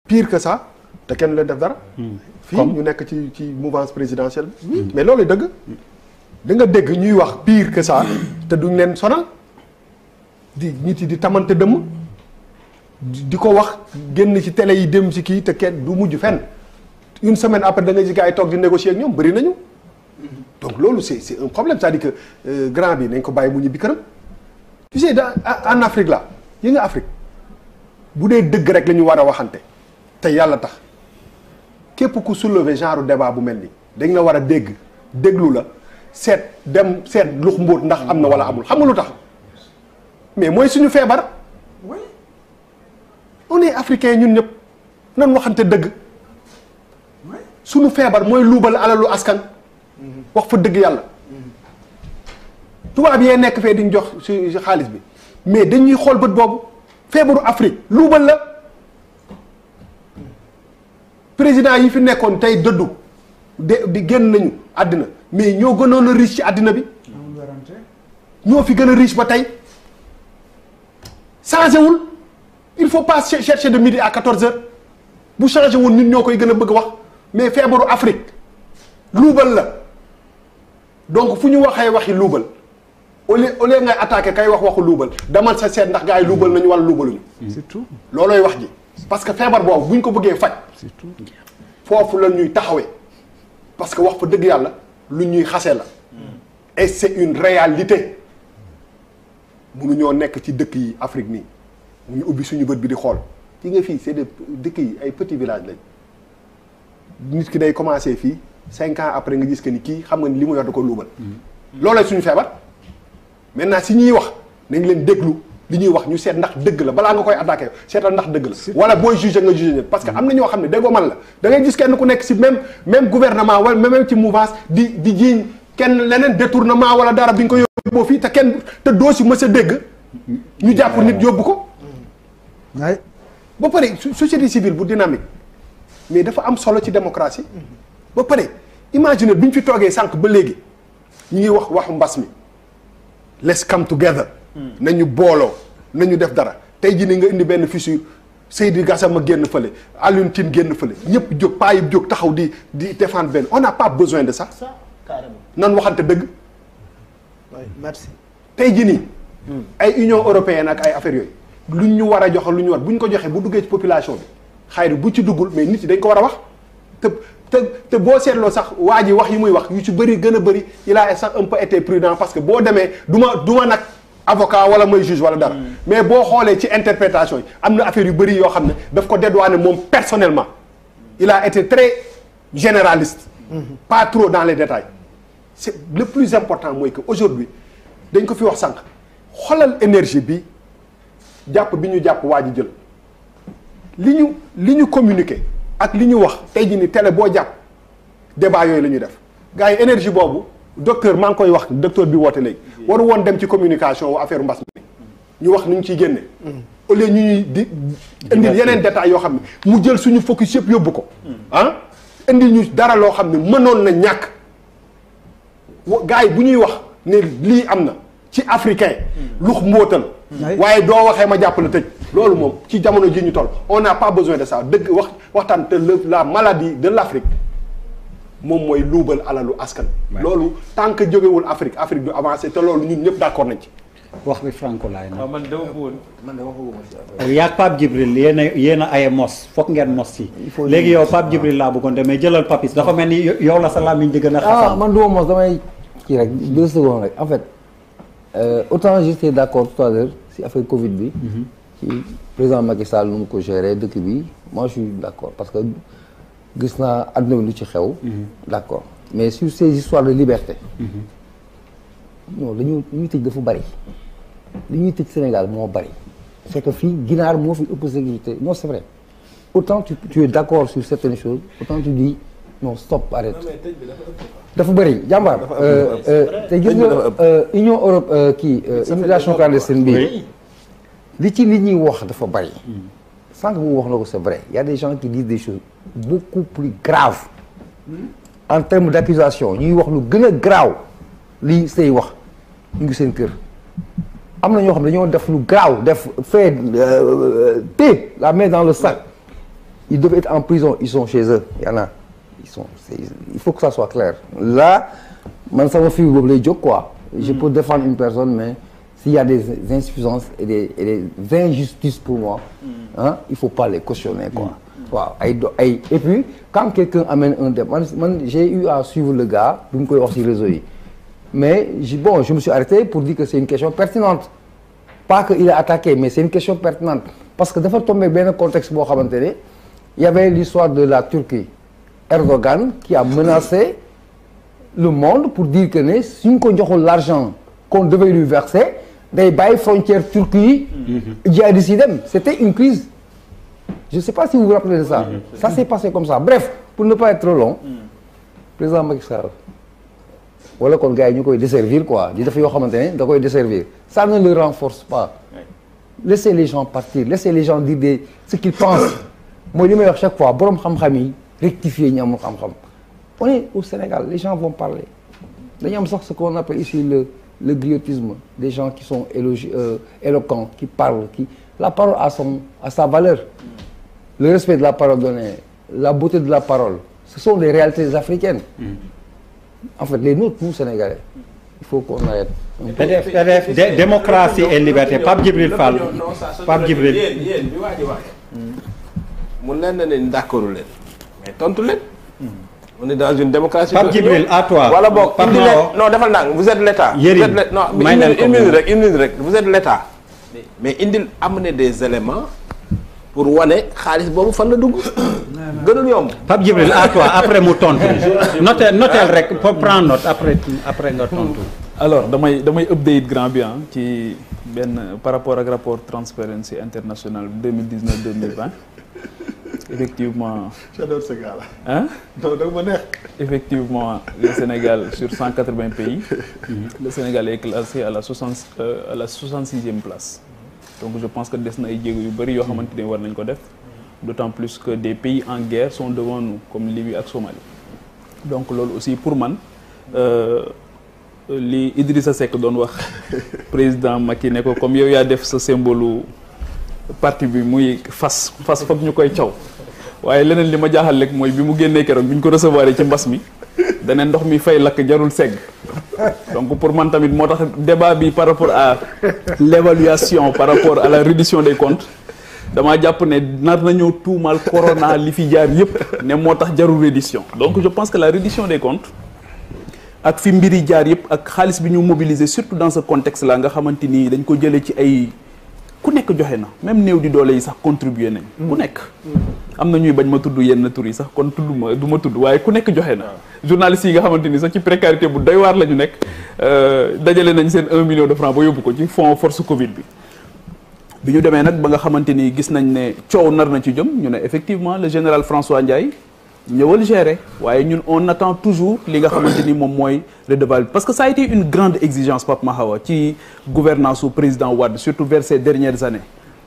pire que ça te kenn leen def dara. fii ñu nekk ci mouvance présidentielle bi. mais loolu dëgg. da nga dégg ñuy wax pire que ça te duñ leen sonal di nit yi di tamante dëmm di ko wax génn ci télé yi dem ci kii te kenn du mujj fenn une semaine après da nga gis gars yi toog di négocier ak ñoom bëri nañu. donc loolu c'est un problème c'est-à-dire que grand bi nañ ko bàyyi mu ñibbi këram. tu sais en Afrique là yi nga Afrique bu dee dëgg rek la ñu war a waxante te yàlla tax képp ku soulever genre débat bu mel ni dañ la war a déglu la seet lux mbóot ndax am na wala amul xam nga lu tax mais mooy suñu feebar. oui on est africain ñun ñëpp nan waxante dëgg. suñu feebar mooy luubal alalu askan. wax fa dëgg yàlla. tubaab yee nekk fee diñ jox si xaalis bi mais dañuy xool bët boobu feebaru Afrique luubal la président yi fi nekkoon tey dëddu di génn nañu àddina mais ñoo gënoon a riche ci àddina bi ñoo fi gën a riche ba tey changé wul il faut pas chercher de midi à 14h bu changé wul nit ñoo koy gën a bëgg wax mais feebaru Afrique luubal la donc fu ñu waxee waxi luubal au lieu ngay attaqué kay waxu luubal damal sa seet ndax gars yi luubal nañu wala luubaluñu. c'est tout loolooy wax ji. parce que feebar boobu bu ñu ko bëggee faj. c'est tout foofu la ñuy taxawee parce que wax fa dëgg yàlla lu ñuy xase la. et c'est une réalité mënuñoo nekk ci dëkk yi Afrique nii ñu ubbi suñu bët bi di xool ci nga fii c'est des dëkk yi ay petits villages lañ nit ki day commencer fii 5 ans après nga gis que ni kii xam nga ni li mu yor da ko luubal. loolay suñu feebar. maintenant si ñuy wax nañ leen déglu li ñuy wax ñu seet ndax dëgg la balaa nga koy attaqué seetal ndax dëgg la wala booy juger nga juger parce que am na ñoo xam ne déggoo man la da ngay gis kenn ku nekk si même gouvernement wala même ci mouvance di jiiñ kenn leneen détournement wala dara bi nga ko yóbboo fii te doo si mës a dégg ñu jàpp nit yóbbu ko ba pare société civile bu dynamique mais dafa am solo ci démocratie ba pare imagine bi ñu fi toogee sànq ba léegi ñu ngi waxu mbas mi let's come together. nañu booloo nañu def dara tey jii ni nga indi benn fissure Seydi Gassama génn fële Alioune Tine génn fële ñëpp jóg paa yi jóg taxaw di défendre benn on n'a pas besoin de ça. ça carrément nan waxante dëgg. oui merci. tey jii nii. ay Union européenne ak ay affaires yooyu luñ ñu war a jox lu ñu war bu ñu ko joxee bu duggee ci population bi xayri bu ci duggul mais nit yi dañ ko war a wax te boo seetloo sax waa ji wax yi muy wax yu ci bëri gën a bëri il a sax un peu été prudent parce que boo demee du ma nag avocat wala mooy juge wala dara mais boo xoolee ci interprétation yi am na affaire yu bëri yoo xam ne daf ko dédouané moom personnellement il a été très généraliste pas trop dans les détails c'est le plus important mooy que aujourd'hui dañ ko fi wax sànq xoolal énergie bi ñu jàpp waa ji jël li ñu communiqué ak li ñu wax tey jii ni télé boo jàpp débat yooyu la ñuy def gars yi énergie boobu docteur maa ngi koy wax docteur bi woote léegi waru woon dem ci communication wu affaire mbas mi ñu wax ni ñu ciy génne au lieu ñu ñuy di indil yeneen détails yoo xam ne mu jël suñu focus yëpp yóbbu ko indil ñu dara loo xam ne mënoon na ñàkk gars yi bu ñuy wax ne lii am na ci africain lux mbóotal waaye doo waxee ma jàpp la tëj loolu moom ci jamono ji ñu toll on n'a pas besoin de ça dëgg waxtaan te la maladie de l'Afrique moom mooy luubal alalu askan loolu tant que jógewul Afrique du avancé te loolu ñun ñëpp d'accord nañ ci wax bi franco laay na man dama bëggoon yaag Pape Djibril yéen a ay mos foog ngeen mos ci léegi yow Pape Djibril laa bëggoon demee jëlal papis dafa mel ni yow la sa làmmiñ di gën a xasal man duma mos damay kii rek 2 secondes rek en fait autant j'étais d'accord tout à l'heure si affaire Covid bi ci président Macky Sall nu mu ko gérer dëkk bi moi je suis d'accord parce que gis naa àdduna bi lu ci xew d'accord mais sur ces histoires de liberté non li ñuy tëj dafa bari li ñuy tëj Sénégal moo bari c'est que fii ginaar moo fi ëpp sécurité non c'est vrai autant tu es d'accord sur certaines choses autant tu dis non stop arrête dafa bëri jàmbaar te gis nga Union Europe immigration clandestine bi li ci nit ñi wax dafa bëri sànq mu wax na ko c'est vrai il y a des gens qui disent des choses beaucoup plus graves en termes d'accusation ñuy wax lu gën a graaw li say wax ñu ngi seen kër am na ñoo xam ne dañoo def lu graaw def fait la main dans le sac ils devaient être en prison, ils sont chez eux. Il y en a. Il faut que ça soit clair. Là, man, ça me fait quoi. Je peux défendre une personne, mais s'il y a des insuffisances et des injustices pour moi, hein, il ne faut pas les cautionner, quoi. Wow. Et puis, quand quelqu'un amène un débat, j'ai eu à suivre le gars, vous me connaissez aussi réseau. Mais je me suis arrêté pour dire que c'est une question pertinente. Pas qu'il a attaqué, mais c'est une question pertinente. Parce que de fait, tomber bien un contexte, il y avait l'histoire de la Turquie. Erdogan qui a menacé le monde pour dire que si on a l'argent qu'on devait lui verser, des bails frontières Turquie, c'était une crise. Je ne sais pas si vous vous rappelez de ça. Ça s'est passé comme ça. Bref, pour ne pas être trop long, président Macky Sall, voilà qu'on gagne, nous desservir quoi. Desservir. Ça ne le renforce pas. Laissez les gens partir, laissez les gens dire ce qu'ils pensent. Moi, je dis à chaque fois, rectifier. On est au Sénégal, les gens vont parler. D'ailleurs, ce qu'on appelle ici le griotisme, des gens qui sont éloquents, qui parlent, la parole a sa valeur. Le respect de la parole donnée, la beauté de la parole, ce sont des réalités africaines. En fait, les nôtres, nous, Sénégalais, il faut qu'on arrête. Démocratie et liberté. Pape Djibril Fall. Pape Djibril. Mais tontu leen. On est dans une démocratie. Pape Djibril, à toi. Voilà bon. Non, defal naa vous êtes l'État. Une minute rek. Vous êtes l'État. Mais indil amener des éléments pour wane xaalis boobu fan la dugg. gënul yomb. Pape Djibril, à toi après mu tontu. Notel rek pour prendre note après nga tontu. Alors damay update grand bien ci par rapport ak rapport Transparency International 2019-2020. Effectivement. J'adore ce gars-là. Hein? Non, effectivement, le Sénégal, sur 180 pays, le Sénégal est classé à la 66e place. Donc je pense que Desna et Diego Yubari, d'autant plus que des pays en guerre sont devant nous, comme Libye et Somalie. Donc là aussi, pour moi, Idrissa Seck doon wax président Macky ne ko comme yow yaa def sa symbole parti bi muy fas foog ñu koy caw waaye leneen li ma jaaxal rek mooy bi mu génnee keroog bi ñu ko recevoir ci mbas mi dana ndox mi fay lakk jarul segg donc pour man tamit moo tax débat bi par rapport à l'évaluation par rapport à la reddition des comptes damaa jàpp ne nar nañoo tuumal corona li fi jaar yëpp ne moo tax jarul reddition donc je pense que la reddition des comptes ak fi mbiri jaar yëpp ak xaalis bi ñu mobiliser surtout dans ce contexte là nga xamante ni dañ ko jëlee ci ay ku nekk joxe na même néew di doole yi sax contribuer nañ ku nekk am na ñuy bañ ma tudd yenn tur yi sax kon tudd ma du ma tudd waaye ku nekk joxe na journalistes yi nga xamante ni sax ci précarité bu doy waar la ñu nekk dajale nañ seen 1 million de francs ba yóbbu ko ci fonds force Covid bi ñu demee nag ba nga xamante ni gis nañ ne coow nar na ci jëm ñu ne effectivement le général François Ndiaye ñëwal gérer waaye ñun on attend toujours li nga xamante ni moom mooy redevabilité parce que ça a été une grande exigence Pape Mahawa ci gouvernance su président Wade surtout vers ces dernières années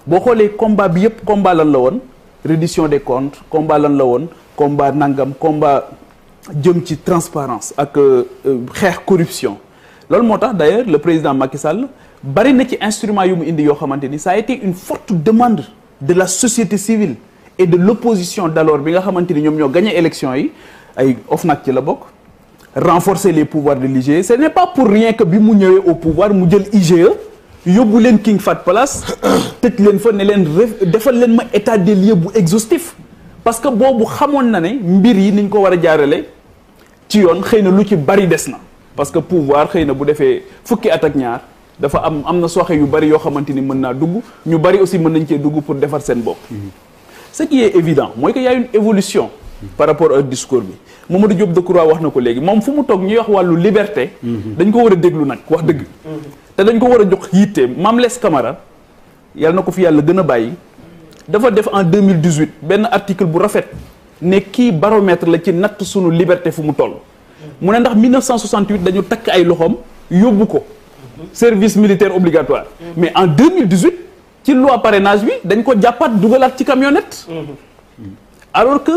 boo xoolee combat bi yëpp combat lan la woon reddition des comptes combat lan la woon combat nangam combat jëm ci transparence ak xeex corruption loolu moo tax d'ailleurs le président Macky Sall bari na ci instrument yu mu indi yoo xamante ni ça a été une forte demande de la société civile et de l'opposition d'alors bi nga xamante ni ñoom ñoo gagné élection yi ay OFNAC ci la bokk renforcer les pouvoirs de l'IGE ce n'est pas pour rien que bi mu ñëwee au pouvoir mu jël IGE yóbbu leen King Fahd Palace tëj leen fa ne leen defal leen ma état des lieux bu exhaustif parce que boobu xamoon na ne mbir yi niñ ko war a jaarale ci yoon xëy na lu ci bari des na parce que pouvoir xëy na bu defee fukki at ak ñaar dafa am na sooxe yu bari yoo xamante ni mën naa dugg ñu bari aussi mën nañ cee dugg pour defar seen bopp ce qui est évident mooy que y a une évolution par rapport au discours bi Mamadou Diop Decroix wax na ko léegi moom fu mu toog ñuy wax wàllu liberté dañ ko war a déglu nag wax dëgg te dañ ko war a jox yitte Mame Less Camara yàlla na ko fi yàlla gën a bàyyi dafa def en 2018 benn article bu rafet ne kii baromètre la ci natt sunu liberté fu mu toll mu ne ndax 1968 dañu takk ay loxoom yóbbu ko service militaire obligatoire mais en 2018 ci loi parrainage bi dañ ko jàppaat dugalaat ci camionnette alors que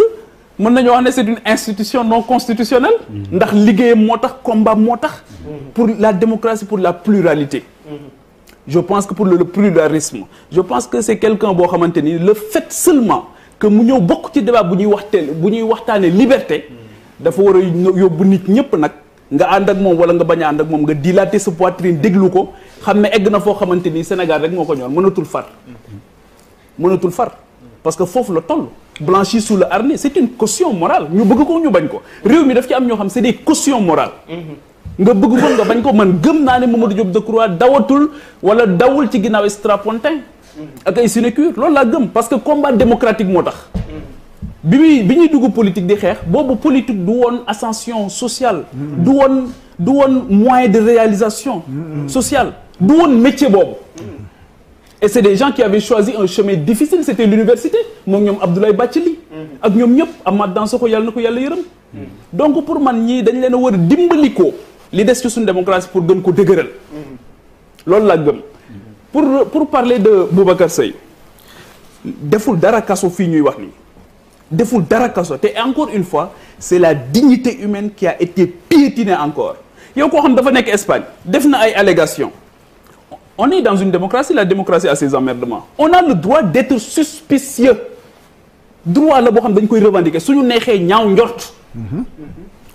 mën nañoo wax ne c'est une institution non constitutionnelle ndax liggéeyam moo tax combat moo tax pour la démocratie pour la pluralité je pense que pour le pluralisme je pense que c'est quelqu'un boo xamante ni le fait seulement que mu ñëw bokk ci débat bu ñuy waxtaanee liberté dafa war a yóbbu nit ñëpp nag nga ànd ak moom wala nga bañ a ànd ak moom nga dilater sa poitrine déglu ko xam ne egg na foo xamante ni Sénégal rek moo ko ñor mënatul far parce que foofu la toll blanchi sous le harnais c'est une caution morale ñu bëgg ko ñu bañ ko réew mi daf ci am ñoo xam c'est des cautions morales nga bëgg ko nga bañ ko man gëm naa ne Mamadou Diop Decroix dawatul wala dawul ci ginnaaw extrapontin ak ay sinécure loolu laa gëm parce que combat démocratique moo tax bi ñuy dugg politique di xeex boobu politique du woon ascension sociale du woon moyen de réalisation sociale du woon métier boobu et c'est des gens qui avaient choisi un chemin difficile c'était l'université moom ñoom Abdoulaye Bathily ak ñoom ñëpp Amath Dansokho yàlla na ko yàlla yërëm donc pour man ñii dañ leen a war a dimbali ko li des ci suñu démocratie pour gën ko dëgëral loolu laa gëm pour parler de Boubacar Seye deful dara kaso fii ñuy wax nii deful dara kaso te encore une fois c'est la dignité humaine qui a été piétinée encore yow koo xam dafa nekk Espagne def na ay allégations on est dans une démocratie la démocratie a ses emmerdements on a le droit d'être suspicieux droit la boo xam dañ koy revendiquer suñu neexee ñaaw njort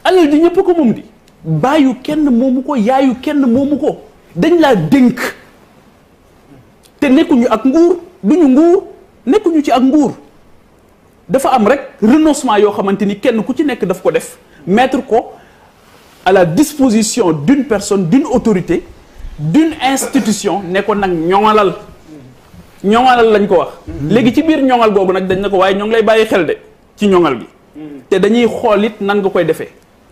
alal di ñëpp ko moom di bàyyu kenn moomu ko yaayu kenn moomu ko dañ laa dénk te nekkuñu ak nguur duñu nguur nekkuñu ci ak nguur dafa am rek renoncement yoo xamante ni kenn ku ci nekk daf ko def mettre ko à la disposition d'une personne d'une autorité d'une institution ne ko nag ñoŋalal lañ ko wax léegi ci biir ñoŋal googu nag dañ ne ko waaye ñoo ngi lay bàyyi xel de ci ñoŋal gi te dañuy xool it nan nga koy defee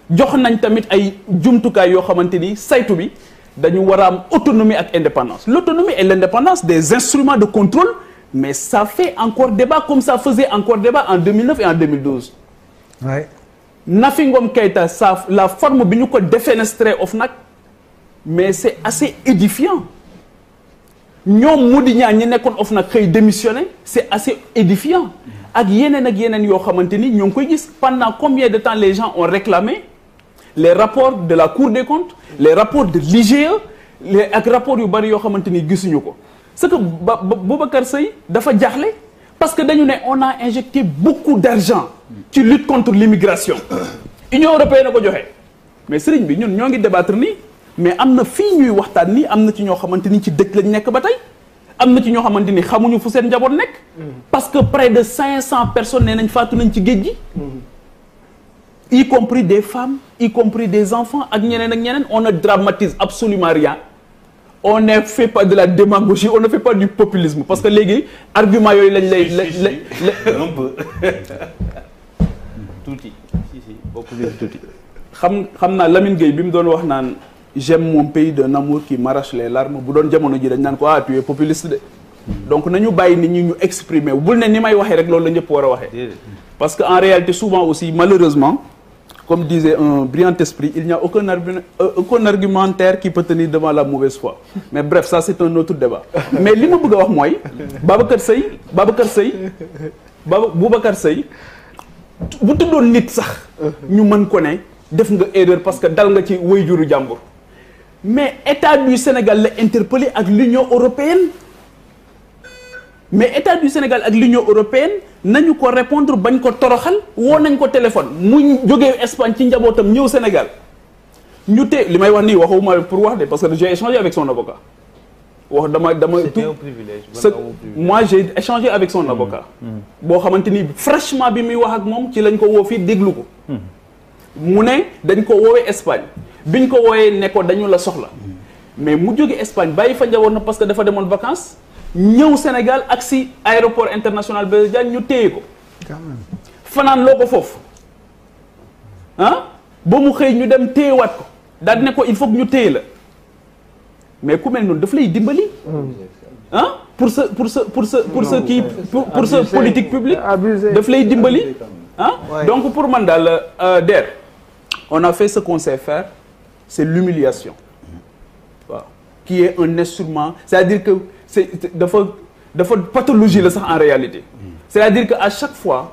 jox nañ tamit ay jumtukaay yoo xamante ni saytu bi dañu war a am autonomie ak indépendance l'autonomie et l'indépendance des instruments de contrôle mais ça fait encore débat comme ça faisait encore débat en 2009 et en 2012 ouais. Nafi Ngom Keïta la forme bi ñu ko défenestré OFNAC mais c'est assez édifiant ñoom Mody Niang ñi nekkoon OFNAC xëy démissionné c'est assez édifiant ak yeneen yoo xamante ni ñoo ngi koy gis pendant combien de temps les gens ont réclamé les rapports de la Cour des comptes les rapports de l'IGE ak rapports yu bari yoo xamante ni gisuñu ko c'est que Boubacar Seye dafa jaaxle parce que dañu ne on a injecté beaucoup d'argent ci lutte contre l'immigration Union européenne a ko joxe mais sëriñ bi ñun ñoo ngi débattre nii mais am na fii ñuy waxtaan nii am na ci ñoo xamante ni ci dëkk lañ nekk ba tey am na ci ñoo xamante ni xamuñu fu seen njaboot nekk parce que près de 500 personnes nee nañ faatu nañ ci géej gi y compris des femmes y compris des enfants ak ñeneen on ne dramatise absolument rien on ne fait pas de la démagogie on ne fait pas du populisme parce que léegi argument yooyu lañ lay un peu tuuti si populisme tuuti xam naa Lamine Gueye bi mu doon wax naan j'aime mon pays d'un amour qui m'arrache les larmes bu doon jamono ji dañ naan ko tu es populiste de donc nañu bàyyi nit ñi ñu exprimer bul ne ni may waxee rek loolu la ñëpp war a waxee parce que en réalité souvent aussi malheureusement comme disait un brillant esprit il n'y a aucun argumentaire qui peut tenir devant la mauvaise foi mais bref ça c'est un autre débat mais li ma bëgg a wax mooy Boubacar Seye bu tuddoon nit sax ñu mën ko ne def nga erreur parce que dal nga ci waajuru jàmbur mais État du Sénégal la interpellé ak l'Union européenne mais État du Sénégal ak l'Union européenne nañu ko répondre bañ ko toroxal woo nañ ko téléphone mu jógee Espagne ci njabootam ñëw Sénégal ñu te li may wax nii waxuma pour wax de parce que j'ai échangé avec son avocat wax dama c'était un privilège. moi j'ai échangé avec son avocat boo xamante ni fraîchement bi muy wax ak moom ci lañ ko woo fii déglu ko mu ne dañ ko woowee Espagne biñ ko wooyee ne ko dañu la soxla mais mu jóge Espagne bàyyi fa njaboot na parce que dafa demoon vacances ñëw Sénégal ak si aéroport international Blaise Diagne ñu téye ko fanaan loo ko foofu ba mu xëy ñu dem téyewaat ko daal di ne ko il faut que ñu téye la mais ku mel noonu daf lay dimbali pour sa kii pour sa politique publique daf lay dimbali donc pour man daal Der on a fait ce qu'on sait faire c'est l'humiliation waaw qui est un instrument c'est-à-dire que dafa pathologie la sax en réalité c'est-à-dire que à chaque fois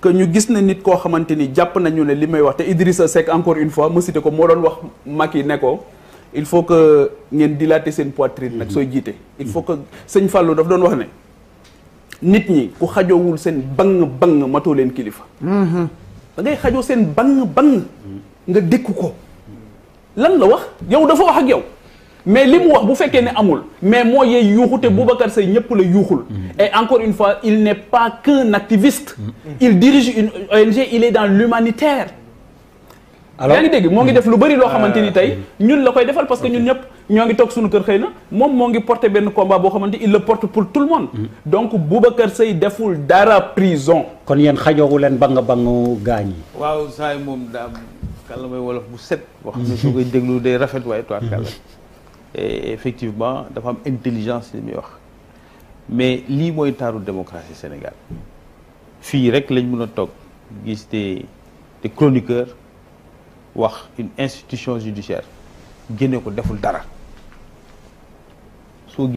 que ñu gis na nit koo xamante ni jàpp nañu ne li may wax te Idrissa Seck encore une fois ma cité ko moo doon wax Macky ne ko il faut que ngeen dilater seen poitrine nag sooy jiite il faut que sëñ Fallou daf doon wax ne nit ñi ku xajoowul seen bang matoo leen kilifa. da ngay xajoo seen bang nga dékku ko. lan la wax yow dafa wax ak yow mais li mu wax bu fekkee ne amul mais moo yee yuuxu te Boubacar Seye ñëpp la yuuxul. et encore une fois il n'est pas qu'un activiste. il dirige une ONG il est dans l'humanitaire. alors yaa ngi dégg moo ngi def lu bari loo xamante ni tey ñun la koy defal parce que ñun ñëpp ñoo ngi toog suñu kër xëy na moom moo ngi porter benn combat boo xamante il le porte pour tout le monde. donc Boubacar Seye deful dara prison. kon yéen xajoowu leen bangu gaañ yi. waaw saa yi moom daa kàlla may wolof bu set. boo xam ne soo koy déglu day rafet waaye toit kàlla. et effectivement dafa am intelligence li muy wax mais lii mooy taaru démocratie Sénégal fii rek lañ mën a toog gis des chroniqueurs wax une institution judiciaire génne ko deful dara